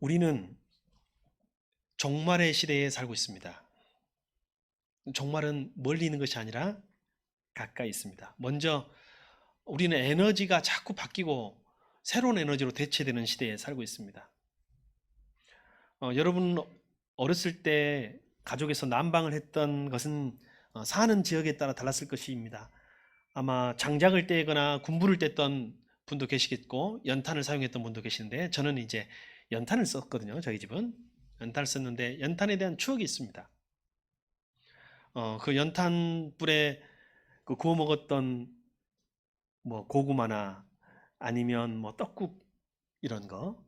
우리는 종말의 시대에 살고 있습니다. 종말은 멀리 있는 것이 아니라 가까이 있습니다. 먼저 우리는 에너지가 자꾸 바뀌고 새로운 에너지로 대체되는 시대에 살고 있습니다. 여러분 어렸을 때 가족에서 난방을 했던 것은 사는 지역에 따라 달랐을 것입니다. 아마 장작을 떼거나 군부를 뗐던 분도 계시겠고 연탄을 사용했던 분도 계시는데, 저는 이제 연탄을 썼거든요. 저희 집은 연탄을 썼는데 연탄에 대한 추억이 있습니다. 그 연탄불에 그 구워 먹었던 뭐 고구마나 아니면 뭐 떡국 이런 거,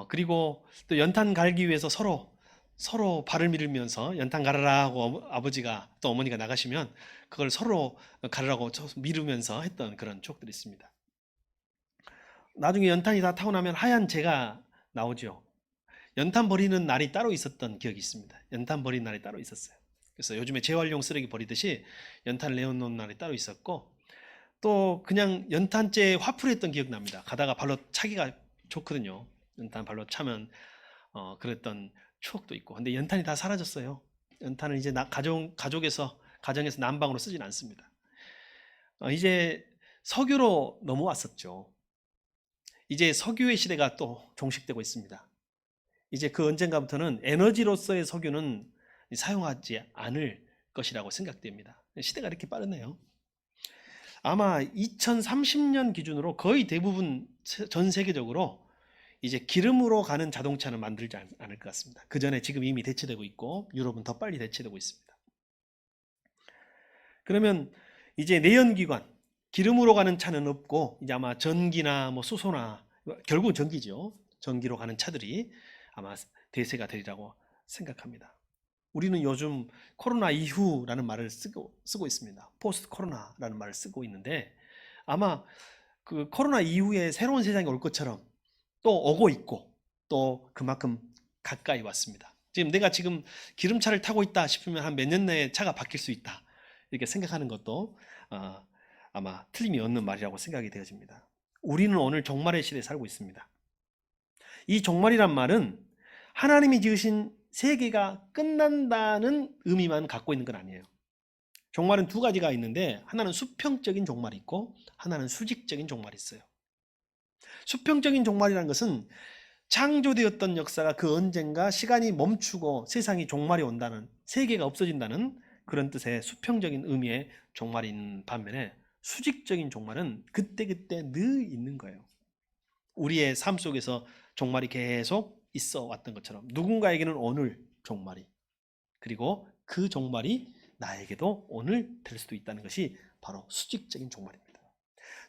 그리고 또 연탄 갈기 위해서 서로 발을 밀으면서 연탄 갈아라 하고 아버지가 또 어머니가 나가시면 그걸 서로 갈으라고 미루면서 했던 그런 추억들이 있습니다. 나중에 연탄이 다 타고 나면 하얀 재가 나오죠. 연탄 버리는 날이 따로 있었던 기억이 있습니다. 연탄 버리는 날이 따로 있었어요. 그래서 요즘에 재활용 쓰레기 버리듯이 연탄을 내어놓는 날이 따로 있었고, 또 그냥 연탄재에 화풀이했던 기억 납니다. 가다가 발로 차기가 좋거든요. 연탄 발로 차면 그랬던 추억도 있고. 근데 연탄이 다 사라졌어요. 연탄은 이제 가정에서 난방으로 쓰진 않습니다. 이제 석유로 넘어왔었죠. 이제 석유의 시대가 또 종식되고 있습니다. 이제 그 언젠가부터는 에너지로서의 석유는 사용하지 않을 것이라고 생각됩니다. 시대가 이렇게 빠르네요. 아마 2030년 기준으로 거의 대부분 전 세계적으로 이제 기름으로 가는 자동차는 만들지 않을 것 같습니다. 그 전에 지금 이미 대체되고 있고 유럽은 더 빨리 대체되고 있습니다. 그러면 이제 내연기관, 기름으로 가는 차는 없고 이제 아마 전기나 뭐 수소나, 결국은 전기죠. 전기로 가는 차들이 아마 대세가 되리라고 생각합니다. 우리는 요즘 코로나 이후라는 말을 쓰고 있습니다. 포스트 코로나라는 말을 쓰고 있는데, 아마 그 코로나 이후에 새로운 세상이 올 것처럼 또 오고 있고 또 그만큼 가까이 왔습니다. 내가 지금 기름차를 타고 있다 싶으면 한 몇 년 내에 차가 바뀔 수 있다, 이렇게 생각하는 것도 아마 틀림이 없는 말이라고 생각이 되어집니다. 우리는 오늘 종말의 시대에 살고 있습니다. 이 종말이란 말은 하나님이 지으신 세계가 끝난다는 의미만 갖고 있는 건 아니에요. 종말은 두 가지가 있는데, 하나는 수평적인 종말이 있고 하나는 수직적인 종말이 있어요. 수평적인 종말이라는 것은 창조되었던 역사가 그 언젠가 시간이 멈추고 세상이 종말이 온다는, 세계가 없어진다는 그런 뜻의 수평적인 의미의 종말이 있는 반면에, 수직적인 종말은 그때그때 늘 있는 거예요. 우리의 삶 속에서 종말이 계속 있어 왔던 것처럼 누군가에게는 오늘 종말이, 그리고 그 종말이 나에게도 오늘 될 수도 있다는 것이 바로 수직적인 종말입니다.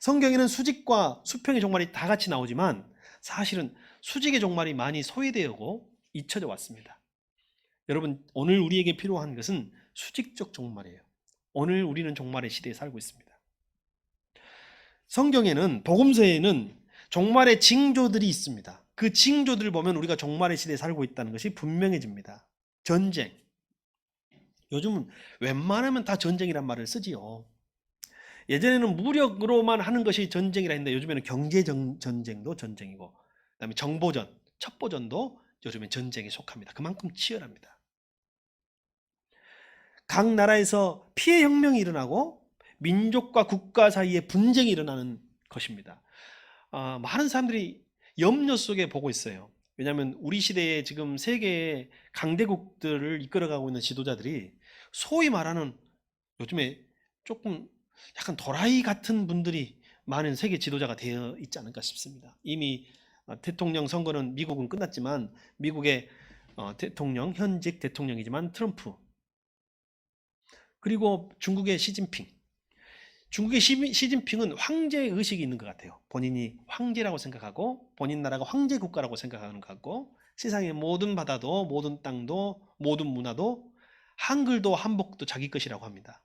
성경에는 수직과 수평의 종말이 다 같이 나오지만 사실은 수직의 종말이 많이 소외되고 잊혀져 왔습니다. 여러분, 오늘 우리에게 필요한 것은 수직적 종말이에요. 오늘 우리는 종말의 시대에 살고 있습니다. 성경에는, 복음서에는 종말의 징조들이 있습니다. 그 징조들을 보면 우리가 종말의 시대에 살고 있다는 것이 분명해집니다. 전쟁. 요즘은 웬만하면 다 전쟁이란 말을 쓰지요. 예전에는 무력으로만 하는 것이 전쟁이라 했는데 요즘에는 경제 전쟁도 전쟁이고, 그다음에 정보전, 첩보전도 요즘엔 전쟁에 속합니다. 그만큼 치열합니다. 각 나라에서 피해 혁명이 일어나고 민족과 국가 사이에 분쟁이 일어나는 것입니다. 많은 사람들이 염려 속에 보고 있어요. 왜냐하면 우리 시대에 지금 세계의 강대국들을 이끌어가고 있는 지도자들이 소위 말하는, 요즘에 조금 약간 도라이 같은 분들이 많은 세계 지도자가 되어 있지 않을까 싶습니다. 이미 대통령 선거는 미국은 끝났지만, 미국의 대통령, 현직 대통령이지만 트럼프, 그리고 중국의 시진핑. 중국의 시진핑은 황제 의식이 있는 것 같아요. 본인이 황제라고 생각하고 본인 나라가 황제 국가라고 생각하는 것 같고, 세상의 모든 바다도 모든 땅도 모든 문화도 한글도 한복도 자기 것이라고 합니다.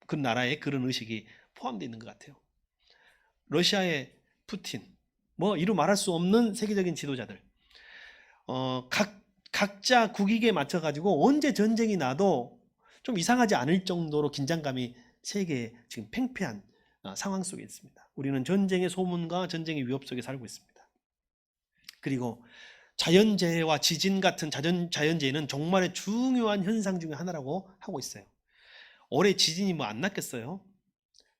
그 나라에 그런 의식이 포함되어 있는 것 같아요. 러시아의 푸틴, 뭐 이루 말할 수 없는 세계적인 지도자들, 각자 국익에 맞춰 가지고 언제 전쟁이 나도 좀 이상하지 않을 정도로 긴장감이 세계에 지금 팽배한 상황 속에 있습니다. 우리는 전쟁의 소문과 전쟁의 위협 속에 살고 있습니다. 그리고 자연재해와 지진 같은 자연재해는 종말의 중요한 현상 중에 하나라고 하고 있어요. 올해 지진이 뭐 안 났겠어요?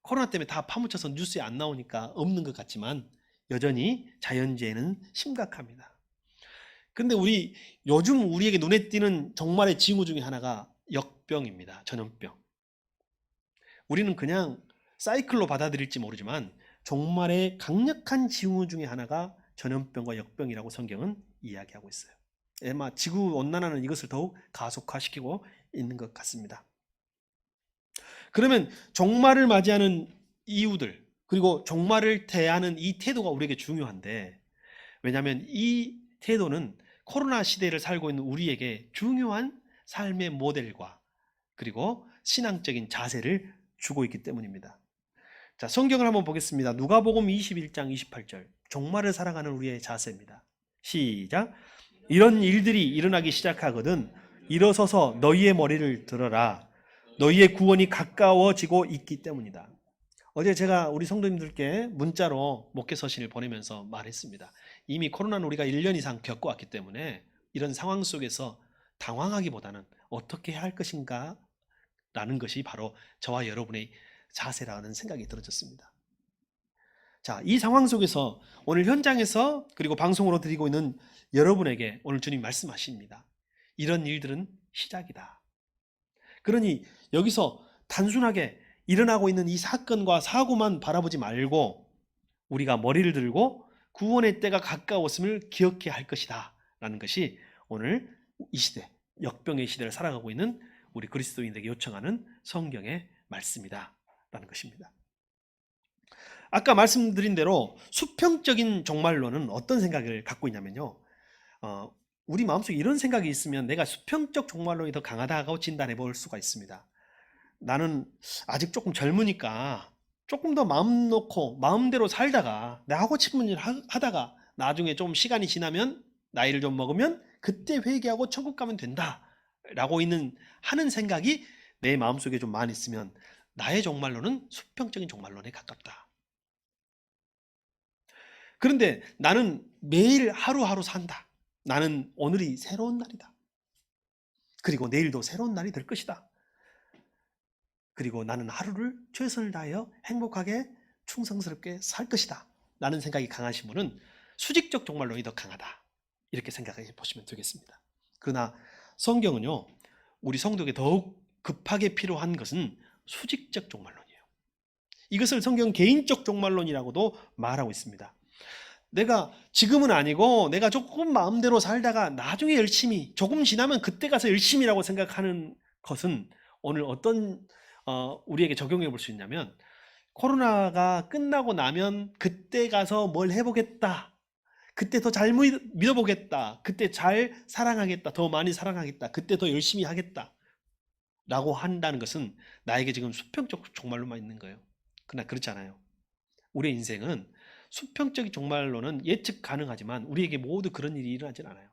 코로나 때문에 다 파묻혀서 뉴스에 안 나오니까 없는 것 같지만 여전히 자연재해는 심각합니다. 근데 요즘 우리에게 눈에 띄는 종말의 징후 중에 하나가 역병입니다. 전염병. 우리는 그냥 사이클로 받아들일지 모르지만 종말의 강력한 징후 중에 하나가 전염병과 역병이라고 성경은 이야기하고 있어요. 아마 지구 온난화는 이것을 더욱 가속화시키고 있는 것 같습니다. 그러면 종말을 맞이하는 이유들, 그리고 종말을 대하는 이 태도가 우리에게 중요한데, 왜냐하면 이 태도는 코로나 시대를 살고 있는 우리에게 중요한 삶의 모델과 그리고 신앙적인 자세를 주고 있기 때문입니다. 자, 성경을 한번 보겠습니다. 누가복음 21장 28절. 종말을 살아가는 우리의 자세입니다. 시작. 이런 일들이 일어나기 시작하거든 일어서서 너희의 머리를 들어라. 너희의 구원이 가까워지고 있기 때문이다. 어제 제가 우리 성도님들께 문자로 목회서신을 보내면서 말했습니다. 이미 코로나는 우리가 1년 이상 겪어왔기 때문에 이런 상황 속에서 당황하기보다는 어떻게 해야 할 것인가 라는 것이 바로 저와 여러분의 자세라는 생각이 들어졌습니다. 자, 이 상황 속에서 오늘 현장에서 그리고 방송으로 드리고 있는 여러분에게 오늘 주님 말씀하십니다. 이런 일들은 시작이다. 그러니 여기서 단순하게 일어나고 있는 이 사건과 사고만 바라보지 말고 우리가 머리를 들고 구원의 때가 가까웠음을 기억해야 할 것이다 라는 것이 오늘 이 시대, 역병의 시대를 살아가고 있는 우리 그리스도인들에게 요청하는 성경의 말씀이다 라는 것입니다. 아까 말씀드린 대로 수평적인 종말론은 어떤 생각을 갖고 있냐면요, 우리 마음속에 이런 생각이 있으면 내가 수평적 종말론이 더 강하다고 진단해 볼 수가 있습니다. 나는 아직 조금 젊으니까 조금 더 마음 놓고 마음대로 살다가 내가 하고 싶은 일 하다가 나중에 좀 시간이 지나면 나이를 좀 먹으면 그때 회개하고 천국 가면 된다 라고 하는 생각이 내 마음속에 좀 많이 있으면 나의 종말론은 수평적인 종말론에 가깝다. 그런데 나는 매일 하루하루 산다. 나는 오늘이 새로운 날이다. 그리고 내일도 새로운 날이 될 것이다. 그리고 나는 하루를 최선을 다하여 행복하게 충성스럽게 살 것이다 라는 생각이 강하신 분은 수직적 종말론이 더 강하다 이렇게 생각해 보시면 되겠습니다. 그러나 성경은요, 우리 성도에게 더욱 급하게 필요한 것은 수직적 종말론이에요. 이것을 성경 개인적 종말론이라고도 말하고 있습니다. 내가 지금은 아니고 내가 조금 마음대로 살다가 나중에 열심히, 조금 지나면 그때 가서 열심히라고 생각하는 것은 오늘 어떤 우리에게 적용해 볼 수 있냐면, 코로나가 끝나고 나면 그때 가서 뭘 해보겠다, 그때 더 잘 믿어보겠다, 그때 잘 사랑하겠다, 더 많이 사랑하겠다, 그때 더 열심히 하겠다 라고 한다는 것은 나에게 지금 수평적 종말로만 있는 거예요. 그러나 그렇지 않아요. 우리의 인생은 수평적 종말로는 예측 가능하지만 우리에게 모두 그런 일이 일어나진 않아요.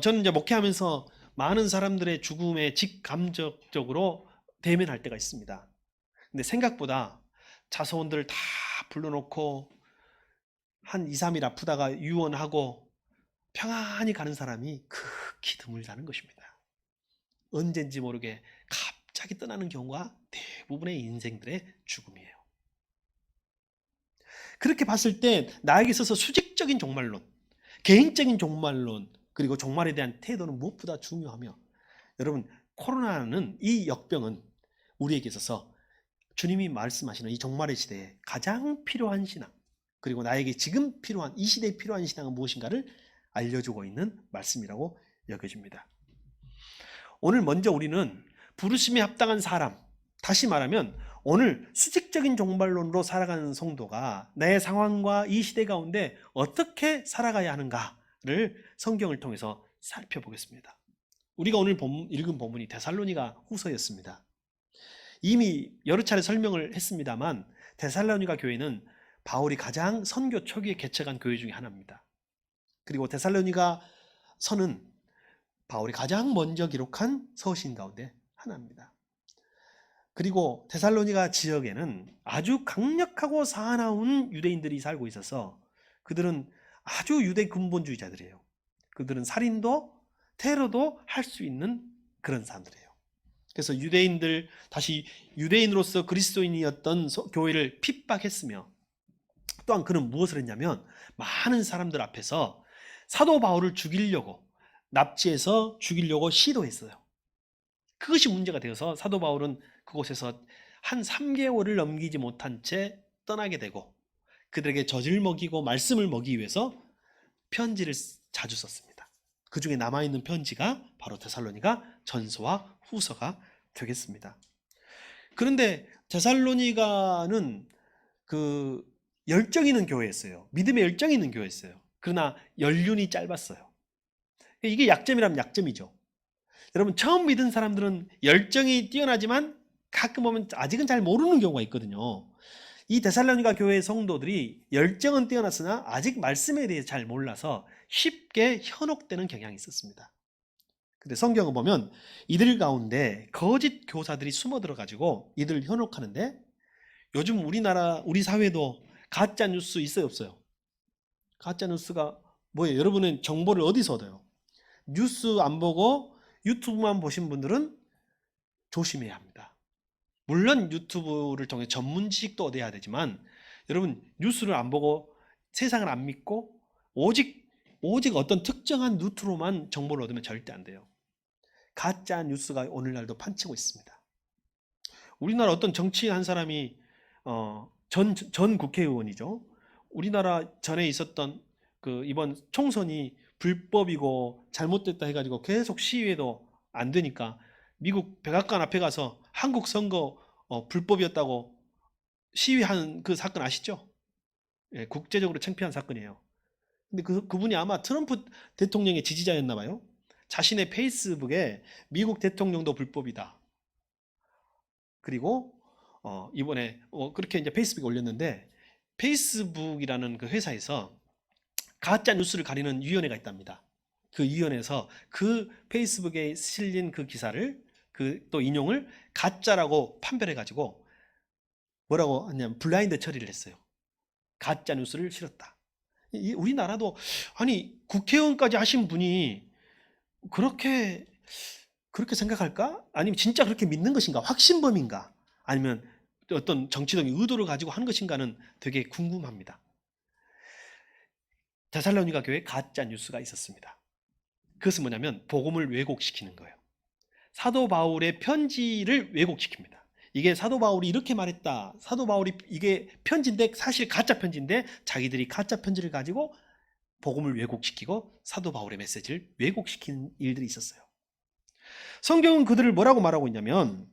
저는 이제 목회하면서 많은 사람들의 죽음에 직감적으로 대면할 때가 있습니다. 근데 생각보다 자손들을 다 불러놓고 한 2, 3일 아프다가 유언하고 평안히 가는 사람이 극히 드물다는 것입니다. 언젠지 모르게 갑자기 떠나는 경우가 대부분의 인생들의 죽음이에요. 그렇게 봤을 때 나에게 있어서 수직적인 종말론, 개인적인 종말론, 그리고 종말에 대한 태도는 무엇보다 중요하며, 여러분, 코로나는, 이 역병은 우리에게 있어서 주님이 말씀하시는 이 종말의 시대에 가장 필요한 신앙, 그리고 나에게 지금 필요한, 이 시대에 필요한 신앙은 무엇인가를 알려주고 있는 말씀이라고 여겨집니다. 오늘 먼저 우리는 부르심에 합당한 사람, 다시 말하면 오늘 수직적인 종말론으로 살아가는 성도가 내 상황과 이 시대 가운데 어떻게 살아가야 하는가를 성경을 통해서 살펴보겠습니다. 우리가 오늘 읽은 본문이 데살로니가 후서였습니다. 이미 여러 차례 설명을 했습니다만 데살로니가 교회는 바울이 가장 선교 초기에 개척한 교회 중에 하나입니다. 그리고 데살로니가 서는 바울이 가장 먼저 기록한 서신 가운데 하나입니다. 그리고 데살로니가 지역에는 아주 강력하고 사나운 유대인들이 살고 있어서 그들은 아주 유대 근본주의자들이에요. 그들은 살인도 테러도 할 수 있는 그런 사람들이에요. 그래서 유대인들, 다시 유대인으로서 그리스도인이었던 교회를 핍박했으며, 또한 그는 무엇을 했냐면 많은 사람들 앞에서 사도 바울을 죽이려고, 납치해서 죽이려고 시도했어요. 그것이 문제가 되어서 사도 바울은 그곳에서 한 3개월을 넘기지 못한 채 떠나게 되고, 그들에게 젖을 먹이고 말씀을 먹이기 위해서 편지를 자주 썼습니다. 그 중에 남아있는 편지가 바로 데살로니가 전서와 후서가 되겠습니다. 그런데 데살로니가는 그 열정 있는 교회였어요. 믿음의 열정이 있는 교회였어요. 그러나 연륜이 짧았어요. 이게 약점이라면 약점이죠. 여러분, 처음 믿은 사람들은 열정이 뛰어나지만 가끔 보면 아직은 잘 모르는 경우가 있거든요. 이 데살로니가 교회의 성도들이 열정은 뛰어났으나 아직 말씀에 대해 잘 몰라서 쉽게 현혹되는 경향이 있었습니다. 근데 성경을 보면 이들 가운데 거짓 교사들이 숨어 들어가지고 이들을 현혹하는데, 요즘 우리 사회도 가짜 뉴스 있어요, 없어요? 가짜 뉴스가 뭐예요? 여러분은 정보를 어디서 얻어요? 뉴스 안 보고 유튜브만 보신 분들은 조심해야 합니다. 물론 유튜브를 통해 전문 지식도 얻어야 되지만, 여러분 뉴스를 안 보고 세상을 안 믿고 오직 어떤 특정한 루트로만 정보를 얻으면 절대 안 돼요. 가짜 뉴스가 오늘날도 판치고 있습니다. 우리나라 어떤 정치인 한 사람이 전 국회의원이죠. 우리나라 전에 있었던 그 이번 총선이 불법이고 잘못됐다 해가지고 계속 시위해도 안 되니까 미국 백악관 앞에 가서 한국 선거 불법이었다고 시위한 그 사건 아시죠? 예, 국제적으로 창피한 사건이에요. 근데 그분이 아마 트럼프 대통령의 지지자였나 봐요. 자신의 페이스북에 미국 대통령도 불법이다. 그리고 이번에 그렇게 이제 페이스북에 올렸는데, 페이스북이라는 그 회사에서 가짜 뉴스를 가리는 위원회가 있답니다. 그 위원회에서 그 페이스북에 실린 그 기사를 또 인용을 가짜라고 판별해 가지고 뭐라고 하냐면 블라인드 처리를 했어요. 가짜 뉴스를 실었다. 우리나라도 아니 국회의원까지 하신 분이 그렇게 생각할까? 아니면 진짜 그렇게 믿는 것인가? 확신범인가? 아니면 어떤 정치적인 의도를 가지고 한 것인가는 되게 궁금합니다. 데살로니가 교회에 가짜 뉴스가 있었습니다. 그것은 뭐냐면 복음을 왜곡시키는 거예요. 사도 바울의 편지를 왜곡시킵니다. 이게 사도 바울이 이렇게 말했다. 사도 바울이 이게 편지인데 사실 가짜 편지인데 자기들이 가짜 편지를 가지고 복음을 왜곡시키고 사도 바울의 메시지를 왜곡시키는 일들이 있었어요. 성경은 그들을 뭐라고 말하고 있냐면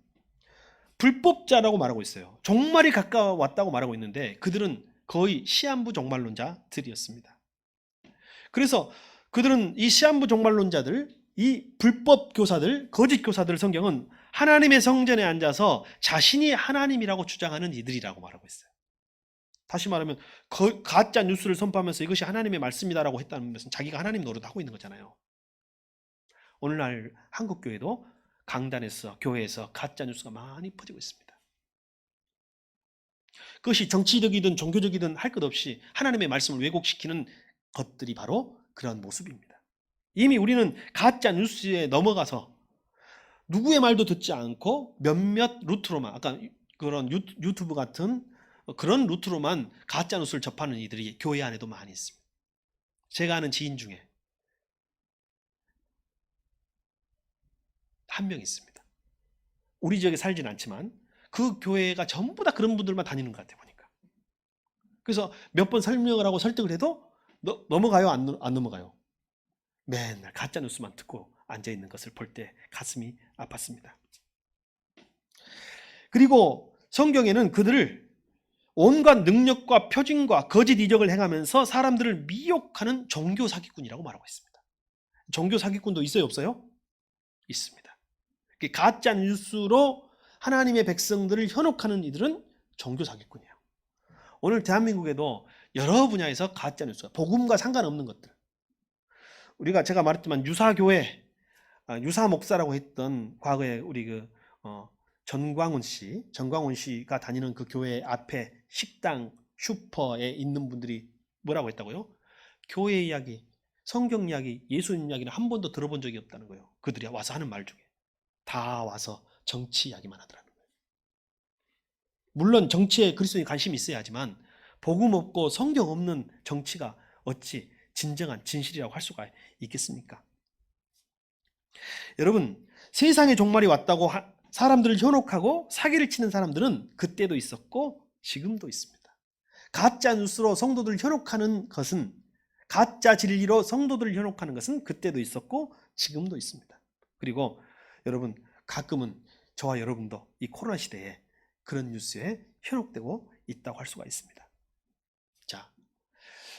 불법자라고 말하고 있어요. 종말이 가까웠다고 말하고 있는데 그들은 거의 시한부 종말론자들이었습니다. 그래서 그들은 이 시한부 종말론자들, 이 불법 교사들, 거짓 교사들, 성경은 하나님의 성전에 앉아서 자신이 하나님이라고 주장하는 이들이라고 말하고 있어요. 다시 말하면 가짜 뉴스를 선포하면서 이것이 하나님의 말씀이다라고 했다는 것은 자기가 하나님 노릇하고 있는 거잖아요. 오늘날 한국 교회도 강단에서 교회에서 가짜 뉴스가 많이 퍼지고 있습니다. 그것이 정치적이든 종교적이든 할 것 없이 하나님의 말씀을 왜곡시키는 것들이 바로 그런 모습입니다. 이미 우리는 가짜 뉴스에 넘어가서 누구의 말도 듣지 않고 몇몇 루트로만, 아까 그런 유튜브 같은 그런 루트로만 가짜 뉴스를 접하는 이들이 교회 안에도 많이 있습니다. 제가 아는 지인 중에 한 명 있습니다. 우리 지역에 살진 않지만 그 교회가 전부 다 그런 분들만 다니는 것 같아요, 보니까. 그래서 몇 번 설명을 하고 설득을 해도 넘어가요, 안 넘어가요? 맨날 가짜 뉴스만 듣고 앉아 있는 것을 볼 때 가슴이 아팠습니다. 그리고 성경에는 그들을 온갖 능력과 표징과 거짓 이적을 행하면서 사람들을 미혹하는 종교 사기꾼이라고 말하고 있습니다. 종교 사기꾼도 있어요, 없어요? 있습니다. 가짜 뉴스로 하나님의 백성들을 현혹하는 이들은 종교 사기꾼이에요. 오늘 대한민국에도 여러 분야에서 가짜 뉴스가, 복음과 상관없는 것들, 제가 말했지만 유사교회, 유사 목사라고 했던 과거에 우리 전광훈 씨가 다니는 그 교회 앞에 식당, 슈퍼에 있는 분들이 뭐라고 했다고요? 교회 이야기, 성경 이야기, 예수님 이야기는 한 번도 들어본 적이 없다는 거예요. 그들이 와서 하는 말 중에. 다 와서 정치 이야기만 하더라는 거예요. 물론 정치에 그리스도인이 관심이 있어야 하지만 복음 없고 성경 없는 정치가 어찌 진정한 진실이라고 할 수가 있겠습니까? 여러분, 세상의 종말이 왔다고 사람들을 현혹하고 사기를 치는 사람들은 그때도 있었고 지금도 있습니다. 가짜 뉴스로 성도들을 현혹하는 것은, 가짜 진리로 성도들을 현혹하는 것은 그때도 있었고 지금도 있습니다. 그리고 여러분, 가끔은 저와 여러분도 이 코로나 시대에 그런 뉴스에 현혹되고 있다고 할 수가 있습니다. 자,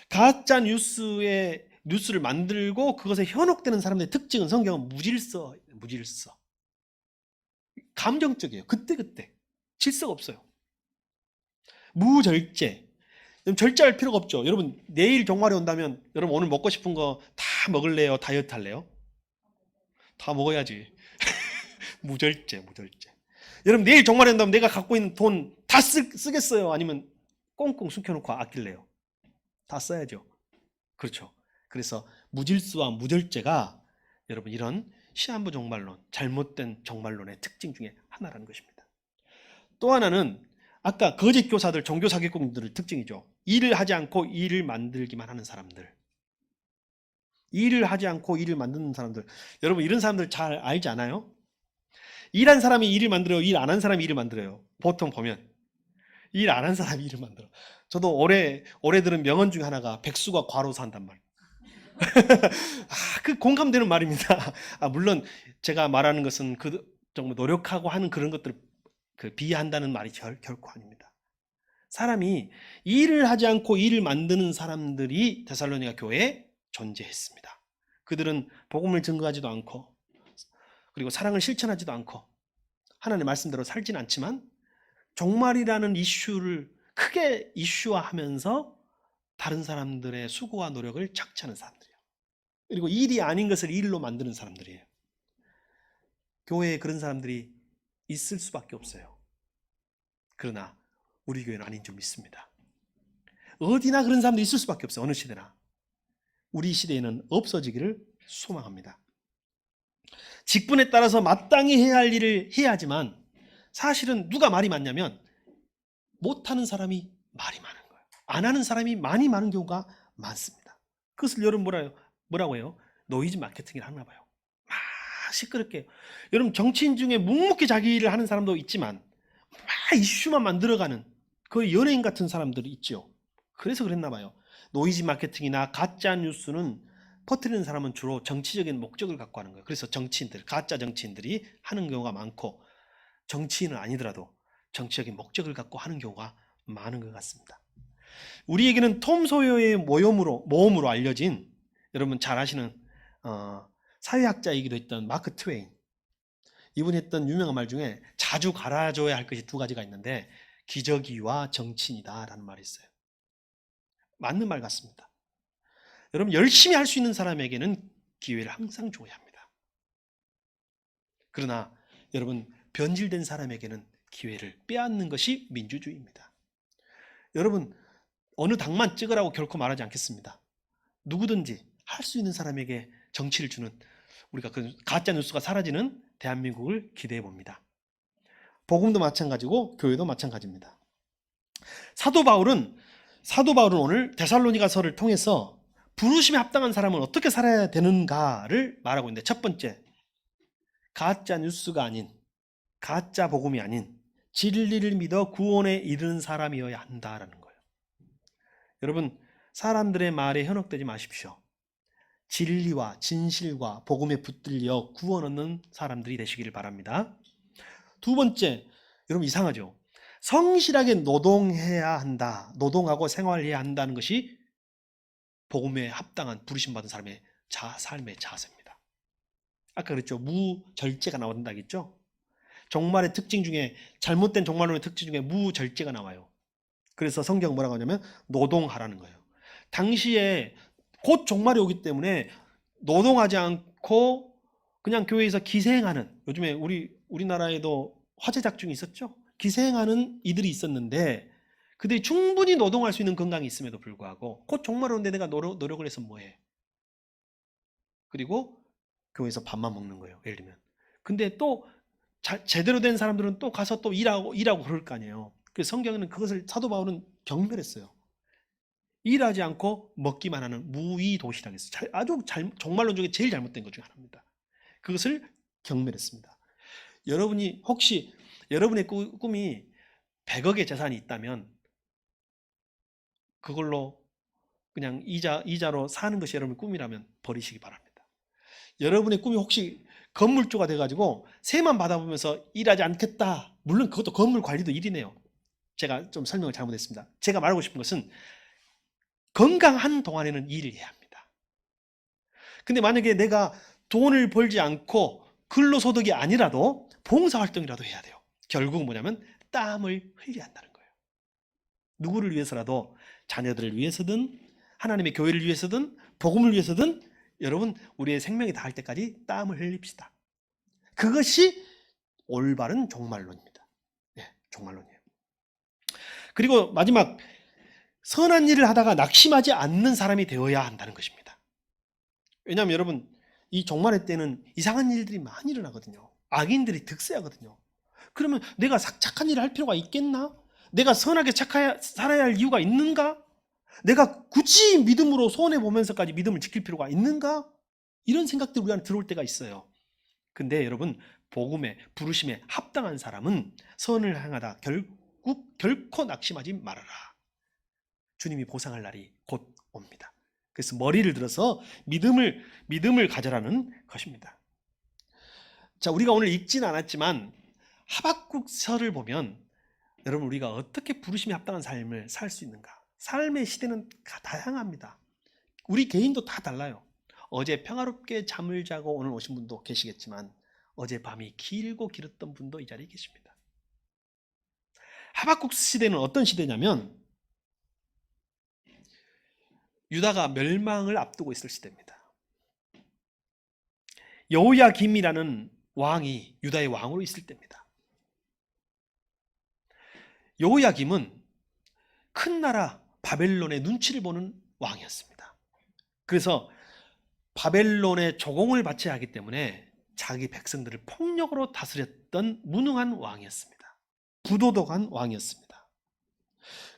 가짜 뉴스를 만들고 그것에 현혹되는 사람들의 특징은, 성경은 무질서. 감정적이에요. 그때그때. 질서가 없어요. 무절제. 절제할 필요가 없죠. 여러분, 내일 종말이 온다면 여러분 오늘 먹고 싶은 거 다 먹을래요? 다이어트 할래요? 다 먹어야지. 무절제. 여러분, 내일 종말이 온다면 내가 갖고 있는 돈 다 쓰겠어요? 아니면 꽁꽁 숨겨놓고 아낄래요? 다 써야죠. 그렇죠. 그래서 무질서와 무절제가 여러분 이런 시한부 종말론, 잘못된 종말론의 특징 중에 하나라는 것입니다. 또 하나는 아까 거짓 교사들, 종교 사기꾼들의 특징이죠. 일을 하지 않고 일을 만들기만 하는 사람들. 일을 하지 않고 일을 만드는 사람들. 여러분, 이런 사람들 잘 알지 않아요? 일한 사람이 일을 만들어요? 일 안 한 사람이 일을 만들어요? 보통 보면 일 안 한 사람이 일을 만들어. 저도 올해 들은 명언 중에 하나가 백수가 과로사 한단 말이에요. 그 공감되는 말입니다. 물론 제가 말하는 것은 그 정말 노력하고 하는 그런 것들을 비하한다는 말이 결코 아닙니다. 사람이 일을 하지 않고 일을 만드는 사람들이 데살로니가 교회에 존재했습니다. 그들은 복음을 증거하지도 않고 그리고 사랑을 실천하지도 않고 하나님의 말씀대로 살진 않지만 종말이라는 이슈를 크게 이슈화하면서 다른 사람들의 수고와 노력을 착취하는 사람들이에요. 그리고 일이 아닌 것을 일로 만드는 사람들이에요. 교회에 그런 사람들이 있을 수밖에 없어요. 그러나 우리 교회는 아닌 줄 믿습니다. 어디나 그런 사람들이 있을 수밖에 없어요. 어느 시대나. 우리 시대에는 없어지기를 소망합니다. 직분에 따라서 마땅히 해야 할 일을 해야 하지만 사실은 누가 말이 많냐면 못하는 사람이 말이 많은 거예요. 안 하는 사람이 많이 많은 경우가 많습니다. 그것을 여러분 뭐라고 해요? 노이즈 마케팅이라 하나 봐요. 막 시끄럽게. 여러분, 정치인 중에 묵묵히 자기 일을 하는 사람도 있지만 막 이슈만 만들어가는 거의 연예인 같은 사람들이 있죠. 그래서 그랬나 봐요. 노이즈 마케팅이나 가짜 뉴스는 퍼뜨리는 사람은 주로 정치적인 목적을 갖고 하는 거예요. 그래서 가짜 정치인들이 하는 경우가 많고, 정치인은 아니더라도 정치적인 목적을 갖고 하는 경우가 많은 것 같습니다. 우리에게는 톰 소여의 모험으로 알려진, 여러분 잘 아시는 사회학자이기도 했던 마크 트웨인, 이분이 했던 유명한 말 중에 자주 갈아줘야 할 것이 두 가지가 있는데 기저귀와 정치인이다 라는 말이 있어요. 맞는 말 같습니다. 여러분, 열심히 할 수 있는 사람에게는 기회를 항상 줘야 합니다. 그러나 여러분, 변질된 사람에게는 기회를 빼앗는 것이 민주주의입니다. 여러분, 어느 당만 찍으라고 결코 말하지 않겠습니다. 누구든지 할 수 있는 사람에게 정치를 주는, 우리가 그 가짜 뉴스가 사라지는 대한민국을 기대해 봅니다. 복음도 마찬가지고 교회도 마찬가지입니다. 사도 바울은 오늘 데살로니가서를 통해서 부르심에 합당한 사람은 어떻게 살아야 되는가를 말하고 있는데, 첫 번째, 가짜 뉴스가 아닌, 가짜 복음이 아닌 진리를 믿어 구원에 이르는 사람이어야 한다라는 거예요. 여러분, 사람들의 말에 현혹되지 마십시오. 진리와 진실과 복음에 붙들려 구원 얻는 사람들이 되시기를 바랍니다. 두 번째, 여러분 이상하죠? 성실하게 노동해야 한다, 노동하고 생활해야 한다는 것이 복음에 합당한 부르심받은 사람의 삶의 자세입니다. 아까 그랬죠? 무절제가 나온다겠죠? 종말의 특징 중에, 잘못된 종말론의 특징 중에 무절제가 나와요. 그래서 성경 뭐라고 하냐면 노동하라는 거예요. 당시에 곧 종말이 오기 때문에 노동하지 않고 그냥 교회에서 기생하는, 요즘에 우리나라에도 화재 작중이 있었죠? 기생하는 이들이 있었는데 그들이 충분히 노동할 수 있는 건강이 있음에도 불구하고 곧 종말 오는데 내가 노력을 해서 뭐해? 그리고 교회에서 밥만 먹는 거예요. 예를 들면. 근데 또 제대로 된 사람들은 또 가서 또 일하고 그럴 거 아니에요. 그래서 성경에는 그것을 사도 바울은 경멸했어요. 일하지 않고 먹기만 하는 무의도시라고 했어요. 아주 종말론 중에 제일 잘못된 것 중에 하나입니다. 그것을 경멸했습니다. 여러분이 혹시 여러분의 꿈이 100억의 재산이 있다면 그걸로 그냥 이자로 사는 것이 여러분의 꿈이라면 버리시기 바랍니다. 여러분의 꿈이 혹시 건물주가 돼가지고 세만 받아보면서 일하지 않겠다. 물론 그것도 건물 관리도 일이네요. 제가 좀 설명을 잘못했습니다. 제가 말하고 싶은 것은 건강한 동안에는 일을 해야 합니다. 근데 만약에 내가 돈을 벌지 않고 근로소득이 아니라도 봉사활동이라도 해야 돼요. 결국은 뭐냐면 땀을 흘려야 한다는 거예요. 누구를 위해서라도 자녀들을 위해서든 하나님의 교회를 위해서든 복음을 위해서든 여러분 우리의 생명이 다할 때까지 땀을 흘립시다. 그것이 올바른 종말론입니다. 네, 종말론이에요. 그리고 마지막 선한 일을 하다가 낙심하지 않는 사람이 되어야 한다는 것입니다. 왜냐하면 여러분 이 종말의 때는 이상한 일들이 많이 일어나거든요. 악인들이 득세하거든요. 그러면 내가 착한 일을 할 필요가 있겠나? 내가 선하게 살아야 할 이유가 있는가? 내가 굳이 믿음으로 손해보면서까지 믿음을 지킬 필요가 있는가? 이런 생각들이 우리 안에 들어올 때가 있어요. 근데 여러분 복음의 부르심에 합당한 사람은 선을 행하다 결코 낙심하지 말아라. 주님이 보상할 날이 곧 옵니다. 그래서 머리를 들어서 믿음을 가져라는 것입니다. 자, 우리가 오늘 읽지는 않았지만 하박국서를 보면 여러분 우리가 어떻게 부르심에 합당한 삶을 살 수 있는가? 삶의 시대는 다양합니다. 우리 개인도 다 달라요. 어제 평화롭게 잠을 자고 오늘 오신 분도 계시겠지만 어제 밤이 길고 길었던 분도 이 자리에 계십니다. 하박국 시대는 어떤 시대냐면 유다가 멸망을 앞두고 있을 시대입니다. 여호야김이라는 왕이 유다의 왕으로 있을 때입니다. 여호야김은 큰 나라 바벨론의 눈치를 보는 왕이었습니다. 그래서 바벨론의 조공을 바쳐야 하기 때문에 자기 백성들을 폭력으로 다스렸던 무능한 왕이었습니다. 부도덕한 왕이었습니다.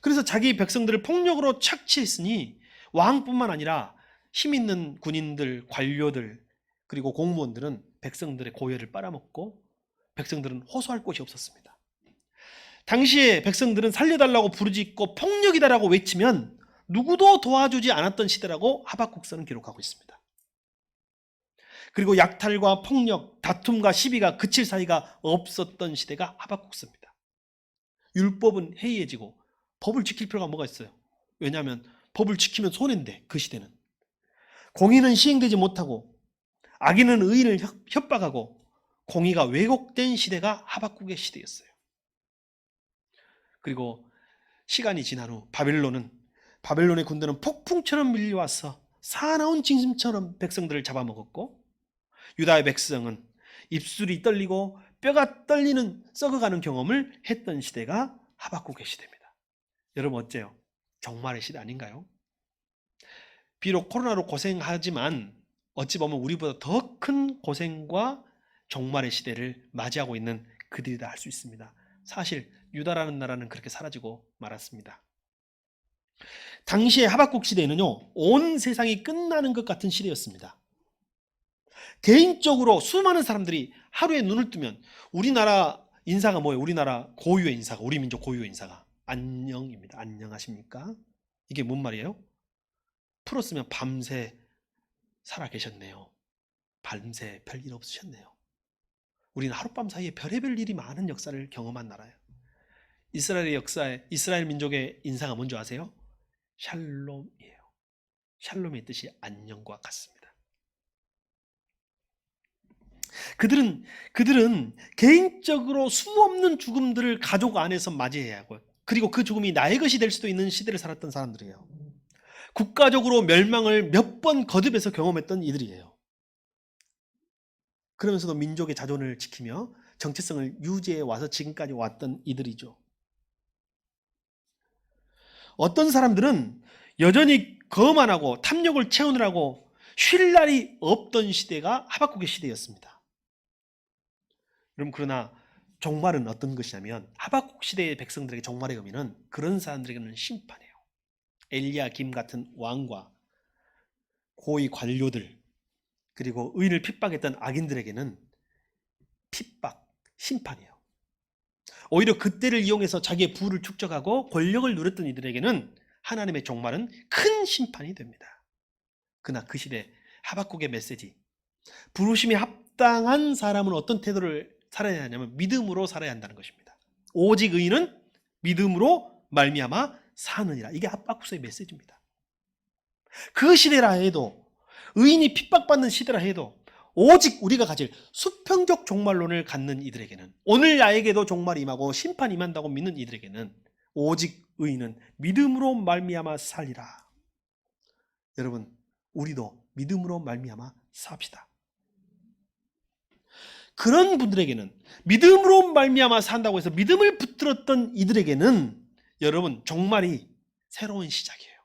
그래서 자기 백성들을 폭력으로 착취했으니 왕뿐만 아니라 힘 있는 군인들, 관료들, 그리고 공무원들은 백성들의 고열을 빨아먹고 백성들은 호소할 곳이 없었습니다. 당시에 백성들은 살려달라고 부르짖고 폭력이다라고 외치면 누구도 도와주지 않았던 시대라고 하박국서는 기록하고 있습니다. 그리고 약탈과 폭력, 다툼과 시비가 그칠 사이가 없었던 시대가 하박국서입니다. 율법은 해이해지고 법을 지킬 필요가 뭐가 있어요? 왜냐하면 법을 지키면 손해인데 그 시대는. 공의는 시행되지 못하고 악인은 의인을 협박하고 공의가 왜곡된 시대가 하박국의 시대였어요. 그리고 시간이 지난 후 바벨론의 군대는 폭풍처럼 밀려와서 사나운 짐승처럼 백성들을 잡아먹었고 유다의 백성은 입술이 떨리고 뼈가 떨리는 썩어가는 경험을 했던 시대가 하박국의 시대입니다. 여러분 어째요? 종말의 시대 아닌가요? 비록 코로나로 고생하지만 어찌 보면 우리보다 더 큰 고생과 종말의 시대를 맞이하고 있는 그들이다 할 수 있습니다. 사실 유다라는 나라는 그렇게 사라지고 말았습니다. 당시의 하박국 시대에는요, 온 세상이 끝나는 것 같은 시대였습니다. 개인적으로 수많은 사람들이 하루에 눈을 뜨면 우리나라 인사가 뭐예요? 우리나라 고유의 인사가, 우리 민족 고유의 인사가 안녕입니다. 안녕하십니까? 이게 뭔 말이에요? 풀었으면 밤새 살아 계셨네요. 밤새 별일 없으셨네요. 우리는 하룻밤 사이에 별의별 일이 많은 역사를 경험한 나라예요. 이스라엘 민족의 인사가 뭔지 아세요? 샬롬이에요. 샬롬의 뜻이 안녕과 같습니다. 그들은 개인적으로 수없는 죽음들을 가족 안에서 맞이해야 하고, 그리고 그 죽음이 나의 것이 될 수도 있는 시대를 살았던 사람들이에요. 국가적으로 멸망을 몇 번 거듭해서 경험했던 이들이에요. 그러면서도 민족의 자존을 지키며 정체성을 유지해 와서 지금까지 왔던 이들이죠. 어떤 사람들은 여전히 거만하고 탐욕을 채우느라고 쉴 날이 없던 시대가 하박국의 시대였습니다. 여러분, 그러나 종말은 어떤 것이냐면 하박국 시대의 백성들에게 종말의 의미는 그런 사람들에게는 심판이에요. 엘리야김 같은 왕과 고위 관료들, 그리고 의인을 핍박했던 악인들에게는 핍박, 심판이에요. 오히려 그때를 이용해서 자기의 부를 축적하고 권력을 누렸던 이들에게는 하나님의 종말은 큰 심판이 됩니다. 그러나 그 시대 하박국의 메시지, 부르심이 합당한 사람은 어떤 태도를 살아야 하냐면 믿음으로 살아야 한다는 것입니다. 오직 의인은 믿음으로 말미암아 사느니라. 이게 하박국서의 메시지입니다. 그 시대라 해도, 의인이 핍박받는 시대라 해도 오직 우리가 가질 수평적 종말론을 갖는 이들에게는, 오늘 나에게도 종말이 임하고 심판이 임한다고 믿는 이들에게는 오직 의인은 믿음으로 말미암아 살리라. 여러분, 우리도 믿음으로 말미암아 삽시다. 그런 분들에게는, 믿음으로 말미암아 산다고 해서 믿음을 붙들었던 이들에게는 여러분, 종말이 새로운 시작이에요.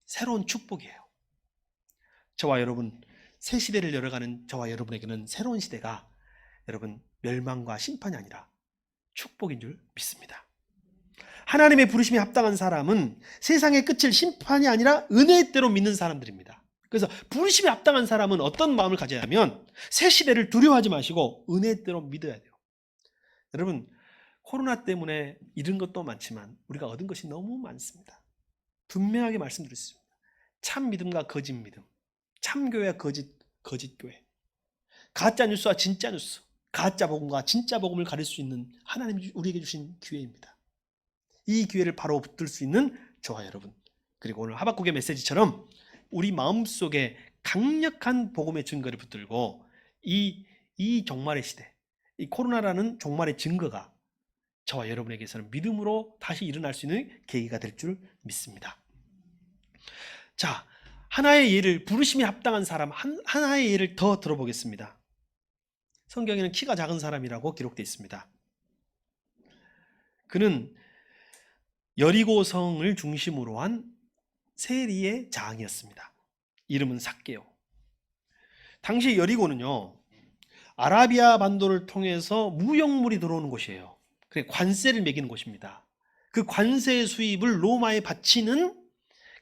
새로운 축복이에요. 저와 여러분, 새 시대를 열어가는 저와 여러분에게는 새로운 시대가 여러분 멸망과 심판이 아니라 축복인 줄 믿습니다. 하나님의 부르심에 합당한 사람은 세상의 끝을 심판이 아니라 은혜의 때로 믿는 사람들입니다. 그래서 부르심에 합당한 사람은 어떤 마음을 가져야 하면 새 시대를 두려워하지 마시고 은혜의 때로 믿어야 돼요. 여러분, 코로나 때문에 잃은 것도 많지만 우리가 얻은 것이 너무 많습니다. 분명하게 말씀드렸습니다. 참 믿음과 거짓 믿음, 참 교회와 거짓 교회, 가짜 뉴스와 진짜 뉴스, 가짜 복음과 진짜 복음을 가릴 수 있는 하나님이 우리에게 주신 기회입니다. 이 기회를 바로 붙들 수 있는 저와 여러분, 그리고 오늘 하박국의 메시지처럼 우리 마음속에 강력한 복음의 증거를 붙들고 이 종말의 시대, 이 코로나라는 종말의 증거가 저와 여러분에게서는 믿음으로 다시 일어날 수 있는 계기가 될 줄 믿습니다. 자, 하나의 예를, 부르심이 합당한 사람 하나의 예를 더 들어보겠습니다. 성경에는 키가 작은 사람이라고 기록되어 있습니다. 그는 여리고성을 중심으로 한 세리의 장이었습니다. 이름은 삭개오. 당시 여리고는요, 아라비아 반도를 통해서 무역물이 들어오는 곳이에요. 관세를 매기는 곳입니다. 그 관세 수입을 로마에 바치는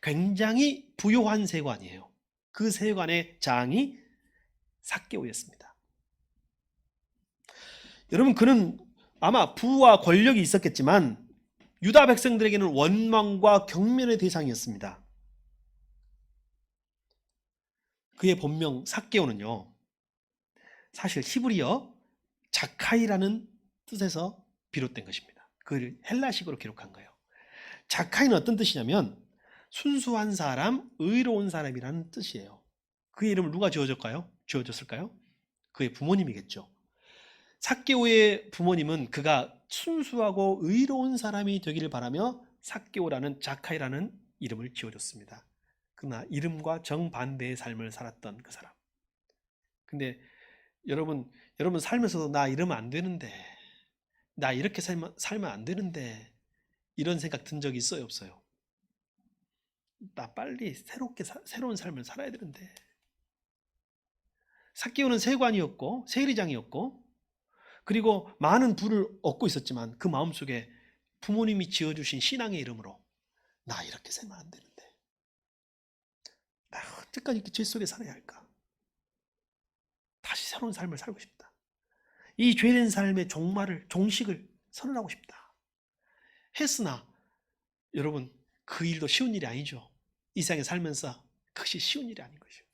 굉장히 부유한 세관이에요. 그 세관의 장이 삭개오였습니다. 여러분, 그는 아마 부와 권력이 있었겠지만 유다 백성들에게는 원망과 경멸의 대상이었습니다. 그의 본명 삭개오는요, 사실 히브리어 자카이라는 뜻에서 비롯된 것입니다. 그걸 헬라식으로 기록한 거예요. 자카이는 어떤 뜻이냐면 순수한 사람, 의로운 사람이라는 뜻이에요. 그의 이름을 누가 지어줬을까요? 그의 부모님이겠죠. 삭개오의 부모님은 그가 순수하고 의로운 사람이 되기를 바라며 삭개오라는 자카이라는 이름을 지어줬습니다. 그러나 이름과 정반대의 삶을 살았던 그 사람. 근데 여러분 살면서도 나 이러면 안 되는데, 나 이렇게 살면 안 되는데 이런 생각 든 적이 있어요, 없어요? 나 빨리 새로운 삶을 살아야 되는데. 삭개오는 세관이었고 세리장이었고 그리고 많은 부를 얻고 있었지만 그 마음속에 부모님이 지어주신 신앙의 이름으로 나 이렇게 살면 안 되는데, 나 언제까지 이렇게 죄 속에 살아야 할까? 다시 새로운 삶을 살고 싶다. 이 죄된 삶의 종식을 선언하고 싶다 했으나 여러분, 그 일도 쉬운 일이 아니죠. 이 세상에 살면서 그것이 쉬운 일이 아닌 것이죠.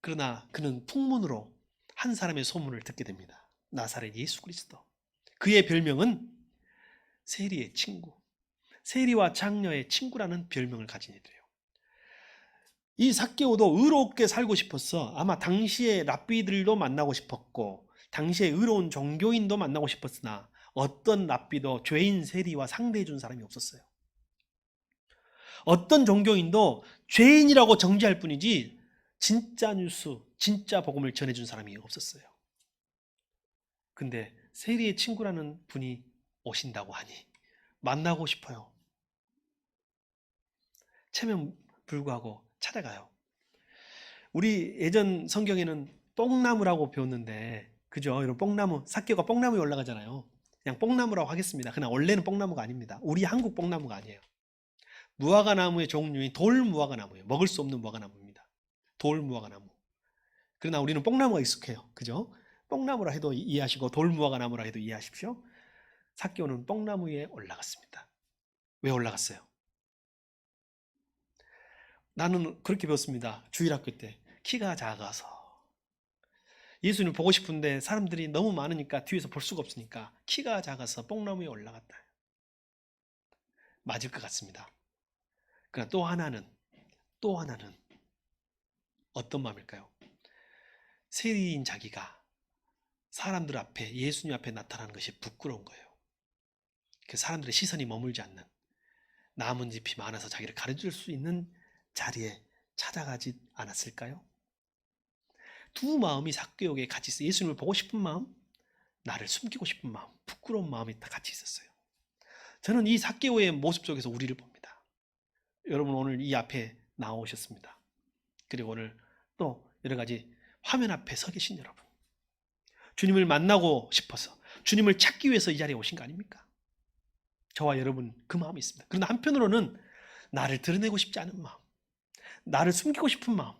그러나 그는 풍문으로 한 사람의 소문을 듣게 됩니다. 나사렛 예수 그리스도. 그의 별명은 세리의 친구, 세리와 장녀의 친구라는 별명을 가진 이들이에요. 이 삭개오도 의롭게 살고 싶었어. 아마 당시의 랍비들도 만나고 싶었고 당시의 의로운 종교인도 만나고 싶었으나 어떤 랍비도 죄인 세리와 상대해 준 사람이 없었어요. 어떤 종교인도 죄인이라고 정죄할 뿐이지 진짜 뉴스, 진짜 복음을 전해준 사람이 없었어요. 근데 세리의 친구라는 분이 오신다고 하니 만나고 싶어요. 체면 불구하고 찾아가요. 우리 예전 성경에는 뽕나무라고 배웠는데, 그죠? 이런 뽕나무, 삭개오가 뽕나무에 올라가잖아요. 그냥 뽕나무라고 하겠습니다. 그러나 원래는 뽕나무가 아닙니다. 우리 한국 뽕나무가 아니에요. 무화과나무의 종류인 돌무화과나무예요. 먹을 수 없는 무화과나무입니다. 돌무화과나무. 그러나 우리는 뽕나무가 익숙해요. 그죠? 뽕나무라 해도 이해하시고 돌무화과나무라 해도 이해하십시오. 삭개오는 뽕나무에 올라갔습니다. 왜 올라갔어요? 나는 그렇게 배웠습니다. 주일학교 때. 키가 작아서. 예수님 보고 싶은데 사람들이 너무 많으니까 뒤에서 볼 수가 없으니까 키가 작아서 뽕나무에 올라갔다. 맞을 것 같습니다. 그러나 또 하나는 어떤 마음일까요? 세리인 자기가 사람들 앞에, 예수님 앞에 나타나는 것이 부끄러운 거예요. 그 사람들의 시선이 머물지 않는, 나뭇잎이 많아서 자기를 가려줄 수 있는 자리에 찾아가지 않았을까요? 두 마음이 삭개오에게 같이 있어요. 예수님을 보고 싶은 마음, 나를 숨기고 싶은 마음, 부끄러운 마음이 다 같이 있었어요. 저는 이 삭개오의 모습 속에서 우리를 봅니다. 여러분 오늘 이 앞에 나오셨습니다. 그리고 오늘 또 여러 가지 화면 앞에 서 계신 여러분, 주님을 만나고 싶어서, 주님을 찾기 위해서 이 자리에 오신 거 아닙니까? 저와 여러분 그 마음이 있습니다. 그러나 한편으로는 나를 드러내고 싶지 않은 마음, 나를 숨기고 싶은 마음,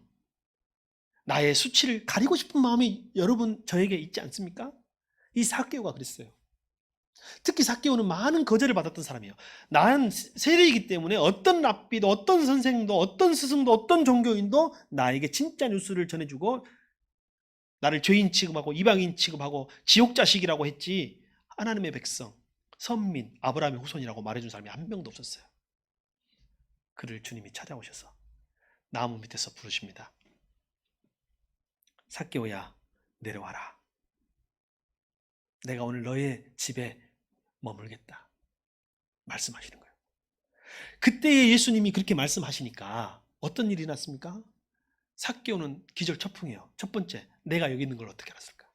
나의 수치를 가리고 싶은 마음이 여러분 저에게 있지 않습니까? 이 삭개오가 그랬어요. 특히 삭개오는 많은 거절을 받았던 사람이에요. 나는 세리이기 때문에 어떤 랍비도, 어떤 선생도, 어떤 스승도, 어떤 종교인도 나에게 진짜 뉴스를 전해주고 나를 죄인 취급하고 이방인 취급하고 지옥 자식이라고 했지, 하나님의 백성, 선민, 아브라함의 후손이라고 말해준 사람이 한 명도 없었어요. 그를 주님이 찾아오셔서 나무 밑에서 부르십니다. 삭개오야, 내려와라. 내가 오늘 너의 집에 머물겠다. 말씀하시는 거예요. 그때에 예수님이 그렇게 말씀하시니까 어떤 일이 났습니까? 삭개오는 기절초풍이에요. 첫 번째, 내가 여기 있는 걸 어떻게 알았을까?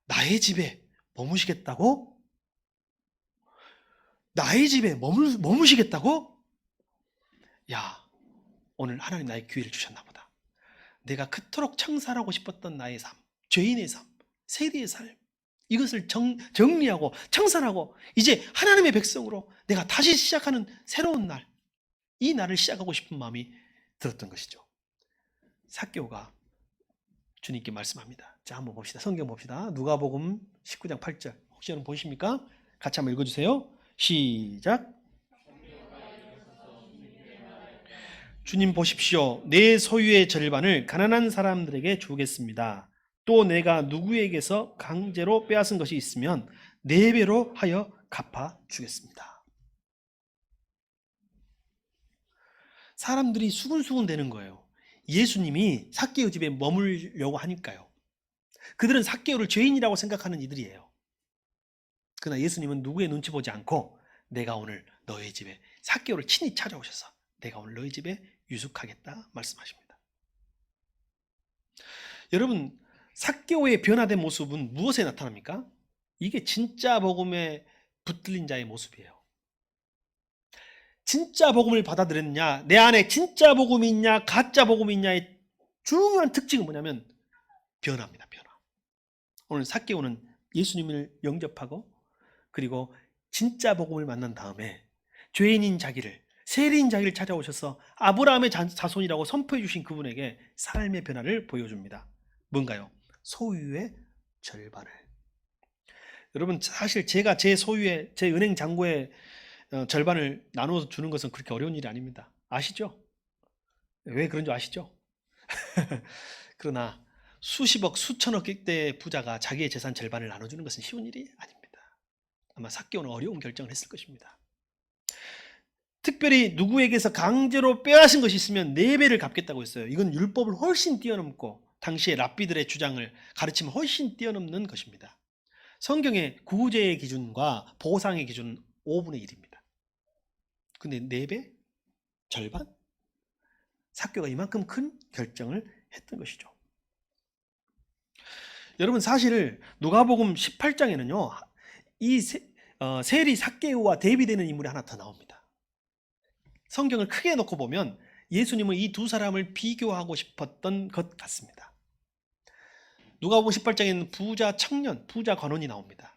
나의 집에 머무시겠다고? 나의 집에 머무시겠다고? 야, 오늘 하나님 나의 기회를 주셨나 보다. 내가 그토록 청산하고 싶었던 나의 삶, 죄인의 삶, 세리의 삶, 이것을 정리하고 청산하고 이제 하나님의 백성으로 내가 다시 시작하는 새로운 날, 이 날을 시작하고 싶은 마음이 들었던 것이죠. 삭개오가 주님께 말씀합니다. 자, 한번 봅시다. 성경 봅시다. 누가복음 19장 8절. 혹시 여러분 보이십니까? 같이 한번 읽어주세요. 시작. 주님 보십시오. 내 소유의 절반을 가난한 사람들에게 주겠습니다. 또 내가 누구에게서 강제로 빼앗은 것이 있으면 4배로 하여 갚아주겠습니다. 사람들이 수군수군 되는 거예요. 예수님이 삭개오 집에 머물려고 하니까요. 그들은 삭개오를 죄인이라고 생각하는 이들이에요. 그러나 예수님은 누구의 눈치 보지 않고 내가 오늘 너의 집에, 삭개오를 친히 찾아오셔서 내가 오늘 너희 집에 유숙하겠다 말씀하십니다. 여러분, 삭개오의 변화된 모습은 무엇에 나타납니까? 이게 진짜 복음에 붙들린 자의 모습이에요. 진짜 복음을 받아들였냐, 내 안에 진짜 복음이 있냐, 가짜 복음이 있냐의 중요한 특징은 뭐냐면 변화입니다. 변화. 오늘 삭개오는 예수님을 영접하고 그리고 진짜 복음을 만난 다음에 죄인인 자기를, 세리인 자기를 찾아오셔서 아브라함의 자손이라고 선포해 주신 그분에게 삶의 변화를 보여줍니다. 뭔가요? 소유의 절반을. 여러분, 사실 제가 제 소유의, 제 은행 잔고의 절반을 나눠서 주는 것은 그렇게 어려운 일이 아닙니다. 아시죠? 왜 그런 줄 아시죠? 그러나 수십억, 수천억 대 부자가 자기의 재산 절반을 나눠주는 것은 쉬운 일이 아닙니다. 아마 삭개오는 어려운 결정을 했을 것입니다. 특별히 누구에게서 강제로 빼앗은 것이 있으면 4배를 갚겠다고 했어요. 이건 율법을 훨씬 뛰어넘고 당시의 랍비들의 주장을 가르치면 훨씬 뛰어넘는 것입니다. 성경의 구제의 기준과 보상의 기준은 5분의 1입니다. 근데 4배? 절반? 삭개오가 이만큼 큰 결정을 했던 것이죠. 여러분, 사실 누가복음 18장에는요. 이 세리 삭개오와 대비되는 인물이 하나 더 나옵니다. 성경을 크게 놓고 보면 예수님은 이 두 사람을 비교하고 싶었던 것 같습니다. 누가복음 18장에는 부자 청년, 부자 관원이 나옵니다.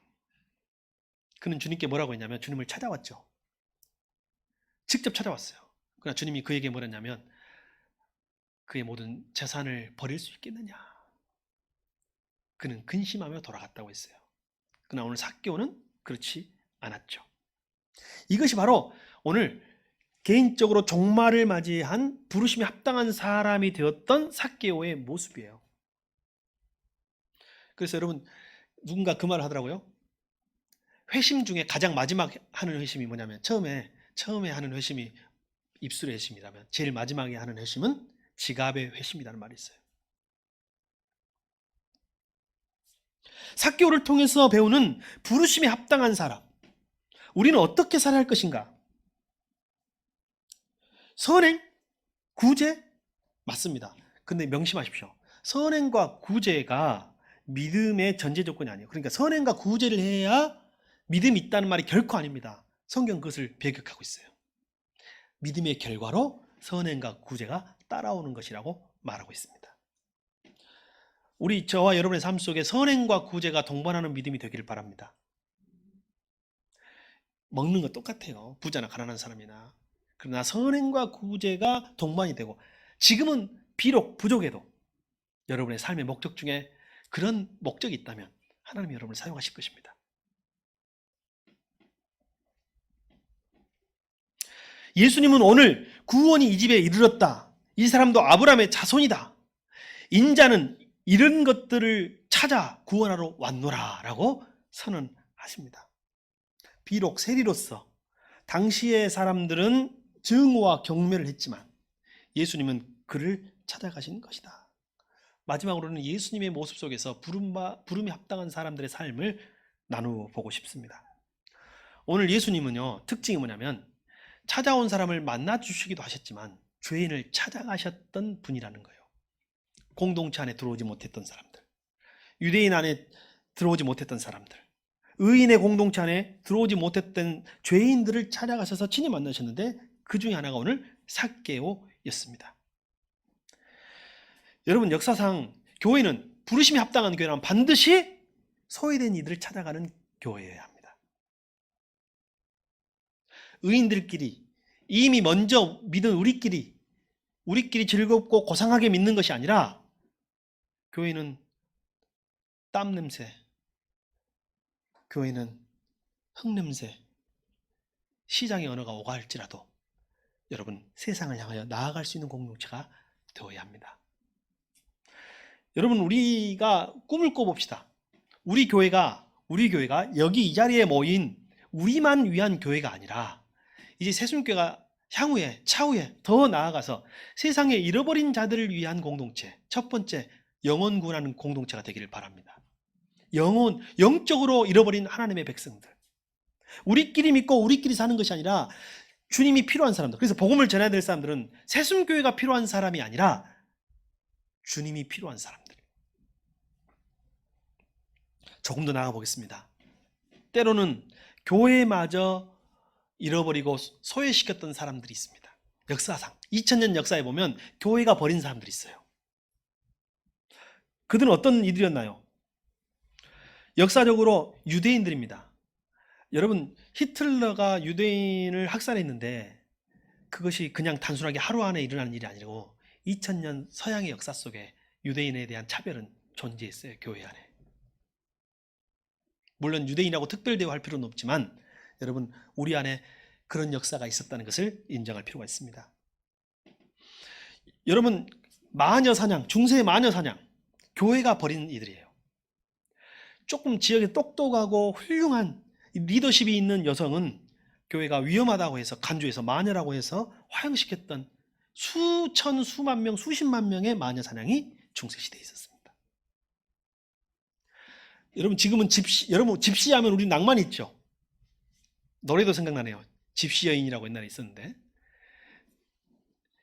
그는 주님께 뭐라고 했냐면 주님을 찾아왔죠. 직접 찾아왔어요. 그러나 주님이 그에게 뭐랬냐면 그의 모든 재산을 버릴 수 있겠느냐. 그는 근심하며 돌아갔다고 했어요. 그러나 오늘 삭개오는 그렇지 않았죠. 이것이 바로 오늘 개인적으로 종말을 맞이한 부르심에 합당한 사람이 되었던 삭개오의 모습이에요. 그래서 여러분 누군가 그 말을 하더라고요. 회심 중에 가장 마지막 하는 회심이 뭐냐면 처음에 하는 회심이 입술의 회심이라면 제일 마지막에 하는 회심은 지갑의 회심이라는 말이 있어요. 삭개오를 통해서 배우는 부르심에 합당한 사람. 우리는 어떻게 살아야 할 것인가? 선행, 구제 맞습니다. 근데 명심하십시오. 선행과 구제가 믿음의 전제 조건이 아니에요. 그러니까 선행과 구제를 해야 믿음이 있다는 말이 결코 아닙니다. 성경 그것을 배격하고 있어요. 믿음의 결과로 선행과 구제가 따라오는 것이라고 말하고 있습니다. 저와 여러분의 삶 속에 선행과 구제가 동반하는 믿음이 되기를 바랍니다. 먹는 거 똑같아요. 부자나 가난한 사람이나. 그러나 선행과 구제가 동반이 되고 지금은 비록 부족해도 여러분의 삶의 목적 중에 그런 목적이 있다면 하나님이 여러분을 사용하실 것입니다. 예수님은 오늘 구원이 이 집에 이르렀다. 이 사람도 아브라함의 자손이다. 인자는 이런 것들을 찾아 구원하러 왔노라 라고 선언하십니다. 비록 세리로서 당시의 사람들은 증오와 경멸을 했지만 예수님은 그를 찾아가신 것이다. 마지막으로는 예수님의 모습 속에서 부름에 합당한 사람들의 삶을 나누어 보고 싶습니다. 오늘 예수님은요, 특징이 뭐냐면 찾아온 사람을 만나 주시기도 하셨지만 죄인을 찾아가셨던 분이라는 거예요. 공동체 안에 들어오지 못했던 사람들, 유대인 안에 들어오지 못했던 사람들, 의인의 공동체 안에 들어오지 못했던 죄인들을 찾아가셔서 친히 만나셨는데 그 중에 하나가 오늘 삭개오였습니다. 여러분 역사상 교회는 부르심에 합당한 교회는 반드시 소외된 이들을 찾아가는 교회여야 합니다. 의인들끼리 이미 먼저 믿은 우리끼리 즐겁고 고상하게 믿는 것이 아니라 교회는 땀 냄새, 교회는 흙냄새, 시장의 언어가 오갈지라도 여러분 세상을 향하여 나아갈 수 있는 공동체가 되어야 합니다. 여러분 우리가 꿈을 꿔봅시다. 우리 교회가 여기 이 자리에 모인 우리만 위한 교회가 아니라 이제 새순교회가 차후에 더 나아가서 세상에 잃어버린 자들을 위한 공동체, 첫 번째 영혼 구원하는 공동체가 되기를 바랍니다. 영적으로 잃어버린 하나님의 백성들, 우리끼리 믿고 우리끼리 사는 것이 아니라 주님이 필요한 사람들, 그래서 복음을 전해야 될 사람들은 새순교회가 필요한 사람이 아니라 주님이 필요한 사람들. 조금 더 나아가 보겠습니다. 때로는 교회마저 잃어버리고 소외시켰던 사람들이 있습니다. 역사상 2000년 역사에 보면 교회가 버린 사람들이 있어요. 그들은 어떤 이들이었나요? 역사적으로 유대인들입니다. 여러분 히틀러가 유대인을 학살했는데 그것이 그냥 단순하게 하루 안에 일어나는 일이 아니고 2000년 서양의 역사 속에 유대인에 대한 차별은 존재했어요. 교회 안에. 물론 유대인하고 특별 대우할 필요는 없지만 여러분 우리 안에 그런 역사가 있었다는 것을 인정할 필요가 있습니다. 여러분 마녀 사냥, 중세 마녀 사냥, 교회가 버린 이들이에요. 조금 지역에 똑똑하고 훌륭한 리더십이 있는 여성은 교회가 위험하다고 해서 간주해서 마녀라고 해서 화형시켰던 수만 명, 수십만 명의 마녀 사냥이 중세시대에 있었습니다. 여러분 지금은 집시 하면 우리 낭만 있죠. 노래도 생각나네요. 집시 여인이라고 옛날에 있었는데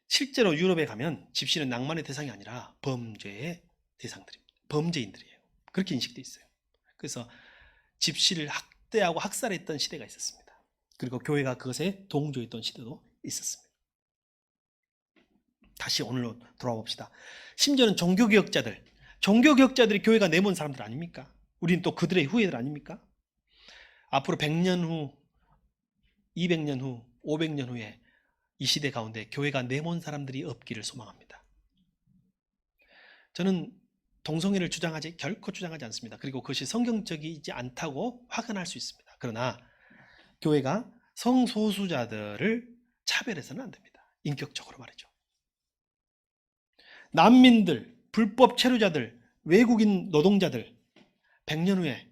실제로 유럽에 가면 집시는 낭만의 대상이 아니라 범죄의 대상들입니다. 범죄인들이에요. 그렇게 인식돼 있어요. 그래서 집시를 학대하고 학살했던 시대가 있었습니다. 그리고 교회가 그것에 동조했던 시대도 있었습니다. 다시 오늘로 돌아와 봅시다. 심지어는 종교개혁자들이 교회가 내몬 사람들 아닙니까? 우리는 또 그들의 후예들 아닙니까? 앞으로 100년 후, 200년 후, 500년 후에 이 시대 가운데 교회가 내몬 사람들이 없기를 소망합니다. 저는 동성애를 결코 주장하지 않습니다. 그리고 그것이 성경적이지 않다고 화가 날 수 있습니다. 그러나 교회가 성소수자들을 차별해서는 안 됩니다. 인격적으로 말이죠. 난민들, 불법 체류자들, 외국인 노동자들 100년 후에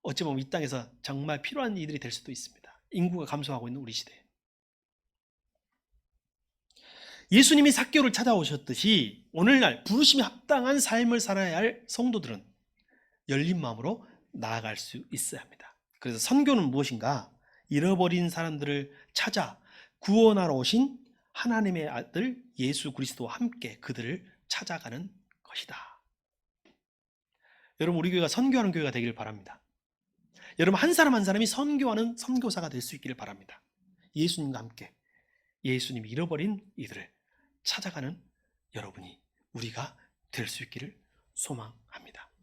어찌 보면 이 땅에서 정말 필요한 이들이 될 수도 있습니다. 인구가 감소하고 있는 우리 시대에. 예수님이 삭개오를 찾아오셨듯이 오늘날 부르심이 합당한 삶을 살아야 할 성도들은 열린 마음으로 나아갈 수 있어야 합니다. 그래서 선교는 무엇인가? 잃어버린 사람들을 찾아 구원하러 오신 하나님의 아들 예수 그리스도와 함께 그들을 찾아가는 것이다. 여러분, 우리 교회가 선교하는 교회가 되기를 바랍니다. 여러분, 한 사람 한 사람이 선교하는 선교사가 될 수 있기를 바랍니다. 예수님과 함께 예수님이 잃어버린 이들을 찾아가는 여러분이, 우리가 될 수 있기를 소망합니다.